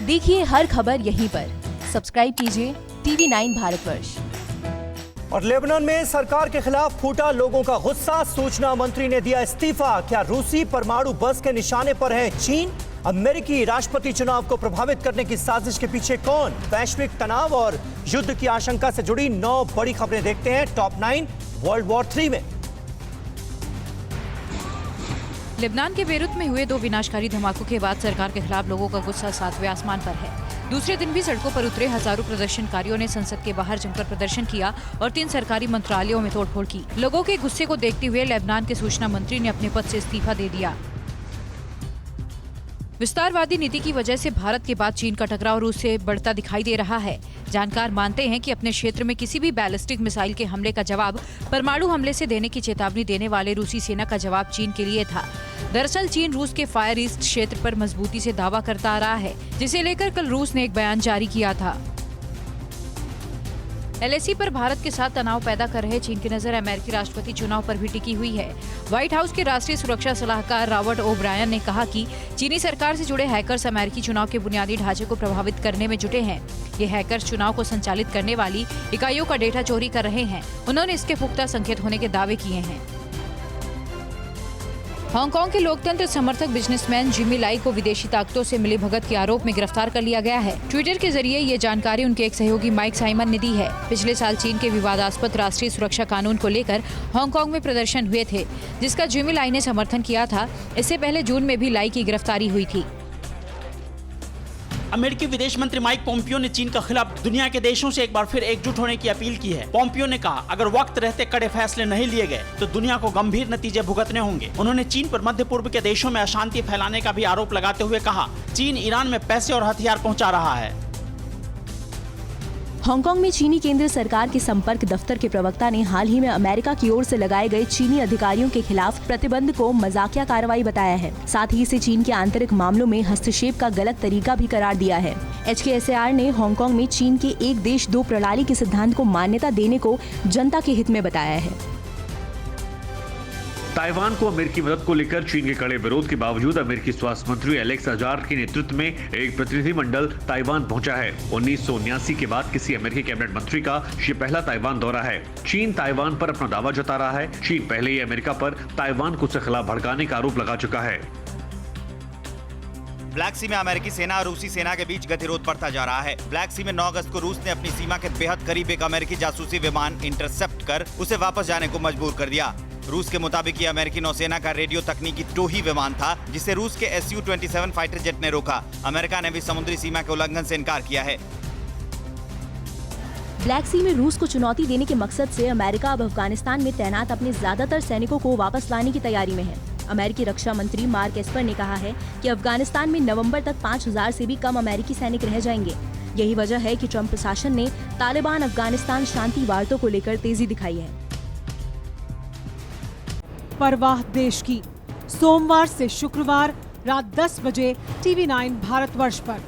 देखिए हर खबर यहीं पर। सब्सक्राइब कीजिए TV9 भारतवर्ष। और लेबनान में सरकार के खिलाफ फूटा लोगों का गुस्सा, सूचना मंत्री ने दिया इस्तीफा। क्या रूसी परमाणु बस के निशाने पर है चीन? अमेरिकी राष्ट्रपति चुनाव को प्रभावित करने की साजिश के पीछे कौन? वैश्विक तनाव और युद्ध की आशंका से जुड़ी 9 बड़ी खबरें देखते हैं टॉप 9 वर्ल्ड वॉर 3 में। लेबनान के बेरूत में हुए 2 विनाशकारी धमाकों के बाद सरकार के खिलाफ लोगों का गुस्सा 7वें आसमान पर है। दूसरे दिन भी सड़कों पर उतरे हजारों प्रदर्शनकारियों ने संसद के बाहर जमकर प्रदर्शन किया और 3 सरकारी मंत्रालयों में तोड़फोड़ की। लोगों के गुस्से को देखते हुए लेबनान के सूचना मंत्री ने अपने पद से इस्तीफा दे दिया। विस्तारवादी नीति की वजह से भारत के बाद चीन का टकराव रूस से बढ़ता दिखाई दे रहा है। जानकार मानते हैं कि अपने क्षेत्र में किसी भी बैलिस्टिक मिसाइल के हमले का जवाब परमाणु हमले से देने की चेतावनी देने वाले रूसी सेना का जवाब चीन के लिए था। दरअसल चीन रूस के फायर ईस्ट क्षेत्र पर मजबूती से दावा करता आ रहा है, जिसे लेकर कल रूस ने एक बयान जारी किया था। LAC पर भारत के साथ तनाव पैदा कर रहे चीन की नजर अमेरिकी राष्ट्रपति चुनाव पर भी टिकी हुई है। व्हाइट हाउस के राष्ट्रीय सुरक्षा सलाहकार रॉबर्ट ओब्रायन ने कहा कि चीनी सरकार से जुड़े हैकर्स अमेरिकी चुनाव के बुनियादी ढांचे को प्रभावित करने में जुटे हैं। ये हैकर्स चुनाव को संचालित करने वाली इकाइयों का डेटा चोरी कर रहे हैं। उन्होंने इसके पुख्ता संकेत होने के दावे किए हैं। हांगकांग के लोकतंत्र समर्थक बिजनेसमैन जिमी लाई को विदेशी ताकतों से मिलीभगत के आरोप में गिरफ्तार कर लिया गया है। ट्विटर के जरिए ये जानकारी उनके एक सहयोगी माइक साइमन ने दी है। पिछले साल चीन के विवादास्पद राष्ट्रीय सुरक्षा कानून को लेकर हांगकांग में प्रदर्शन हुए थे, जिसका जिमी लाई ने समर्थन किया था। इससे पहले जून में भी लाई की गिरफ्तारी हुई थी। अमेरिकी विदेश मंत्री माइक पोम्पियो ने चीन के खिलाफ दुनिया के देशों से एक बार फिर एकजुट होने की अपील की है। पोम्पियो ने कहा, अगर वक्त रहते कड़े फैसले नहीं लिए गए तो दुनिया को गंभीर नतीजे भुगतने होंगे। उन्होंने चीन पर मध्य पूर्व के देशों में अशांति फैलाने का भी आरोप लगाते हुए कहा, चीन ईरान में पैसे और हथियार पहुंचा रहा है। हांगकांग में चीनी केंद्र सरकार के संपर्क दफ्तर के प्रवक्ता ने हाल ही में अमेरिका की ओर से लगाए गए चीनी अधिकारियों के खिलाफ प्रतिबंध को मजाकिया कार्रवाई बताया है। साथ ही इसे चीन के आंतरिक मामलों में हस्तक्षेप का गलत तरीका भी करार दिया है। HKSAR ने हांगकांग में चीन के एक देश दो प्रणाली के सिद्धांत को मान्यता देने को जनता के हित में बताया है। ताइवान को अमेरिकी मदद को लेकर चीन के कड़े विरोध के बावजूद अमेरिकी स्वास्थ्य मंत्री एलेक्स अजार के नेतृत्व में एक प्रतिनिधिमंडल ताइवान पहुंचा है। 1979 के बाद किसी अमेरिकी कैबिनेट मंत्री का ये पहला ताइवान दौरा है। चीन ताइवान पर अपना दावा जता रहा है। चीन पहले ही अमेरिका पर ताइवान को उसके खिलाफ भड़काने का आरोप लगा चुका है। ब्लैक सी में अमेरिकी सेना और रूसी सेना के बीच गतिरोध बढ़ता जा रहा है। ब्लैक सी में 9 अगस्त को रूस ने अपनी सीमा के बेहद करीब एक अमेरिकी जासूसी विमान इंटरसेप्ट कर उसे वापस जाने को मजबूर कर दिया। रूस के मुताबिक ये अमेरिकी नौसेना का रेडियो तकनीकी टोही विमान था, जिसे रूस के Su-27 फाइटर जेट ने रोका। अमेरिका ने भी समुद्री सीमा के उल्लंघन से इनकार किया है। ब्लैक सी में रूस को चुनौती देने के मकसद से अमेरिका अब अफगानिस्तान में तैनात अपने ज्यादातर सैनिकों को वापस लाने की तैयारी में है। अमेरिकी रक्षा मंत्री मार्क एस्पर ने कहा है कि अफगानिस्तान में नवंबर तक 5000 से भी कम अमेरिकी सैनिक रह जाएंगे। यही वजह है कि ट्रंप प्रशासन ने तालिबान अफगानिस्तान शांति वार्तों को लेकर तेजी दिखाई है। परवाह देश की, सोमवार से शुक्रवार रात 10 बजे TV9 भारतवर्ष पर।